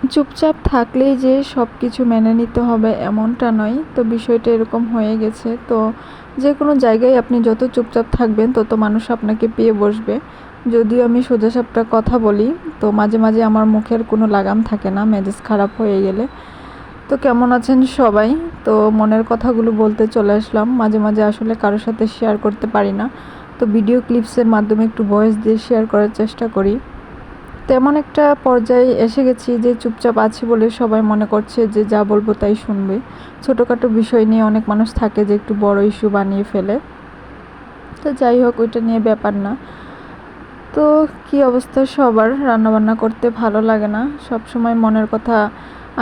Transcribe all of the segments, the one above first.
চুপচাপ থাকলেই যে সব কিছু মেনে নিতে হবে এমনটা নয়। তো বিষয়টা এরকম হয়ে গেছে। তো যে কোনো জায়গায় আপনি যত চুপচাপ থাকবেন তত মানুষ আপনাকে পেয়ে বসবে। যদিও আমি সোজাসাপটা কথা বলি, তো মাঝে মাঝে আমার মুখের কোনো লাগাম থাকে না মেজাজ খারাপ হয়ে গেলে। তো কেমন আছেন সবাই? তো মনের কথাগুলো বলতে চলে আসলাম। মাঝে মাঝে আসলে কারোর সাথে শেয়ার করতে পারি না, তো ভিডিও ক্লিপসের মাধ্যমে একটু ভয়েস দিয়ে শেয়ার করার চেষ্টা করি। তেমন একটা পর্যায়ে এসে গেছি যে চুপচাপ আছি বলে সবাই মনে করছে যে যা বলবো তাই শুনবে। ছোটোখাটো বিষয় নিয়ে অনেক মানুষ থাকে যে একটু বড় ইস্যু বানিয়ে ফেলে। তো যাই হোক, ওইটা নিয়ে ব্যাপার না। তো কি অবস্থা সবার? রান্নাবান্না করতে ভালো লাগে না, সব সময় মনের কথা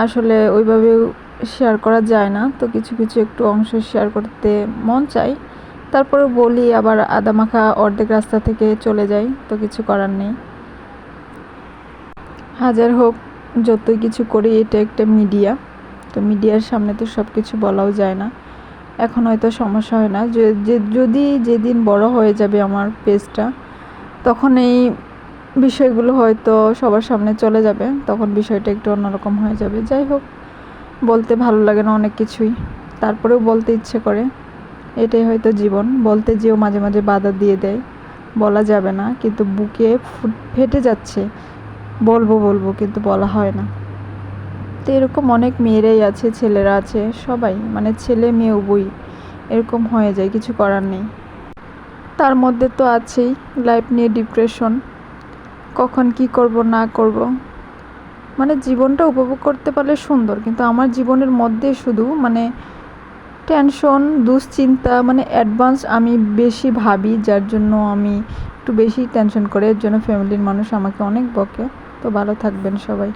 আসলে ওইভাবে শেয়ার করা যায় না। তো কিছু কিছু একটু অংশ শেয়ার করতে মন চাই, তারপরে বলি আবার আধা মাখা অর্ধেক রাস্তা থেকে চলে যাই। তো কিছু করার নেই। হাজার হোক, যতই কিছু করি, এটা একটা মিডিয়া। তো মিডিয়ার সামনে তো সব কিছু বলাও যায় না। এখন হয়তো সমস্যা হয় না, যদি যেদিন বড় হয়ে যাবে আমার পেজটা, তখন এই বিষয়গুলো হয়তো সবার সামনে চলে যাবে, তখন বিষয়টা একটু অন্যরকম হয়ে যাবে। যাই হোক, বলতে ভালো লাগে না অনেক কিছুই, তারপরেও বলতে ইচ্ছে করে। এটাই হয়তো জীবন। বলতে যেও মাঝে মাঝে বাধা দিয়ে দেয়, বলা যাবে না, কিন্তু বুকে ফেটে যাচ্ছে, বলবো বলবো কিন্তু বলা হয় না। তো এরকম অনেক মেয়েরাই আছে, ছেলেরা আছে, সবাই মানে ছেলে মেয়ে উভয়ই এরকম হয়ে যায়, কিছু করার নেই। তার মধ্যে তো আছেই লাইফ নিয়ে ডিপ্রেশন, কখন কি করব না করব। মানে জীবনটা উপভোগ করতে পারলে সুন্দর, কিন্তু আমার জীবনের মধ্যে শুধু মানে টেনশন, দুশ্চিন্তা, মানে অ্যাডভান্স আমি বেশি ভাবি, যার জন্য আমি একটু বেশি টেনশন করে। এর জন্য ফ্যামিলির মানুষ আমাকে অনেক বকে। তো ভালো থাকবেন সবাই।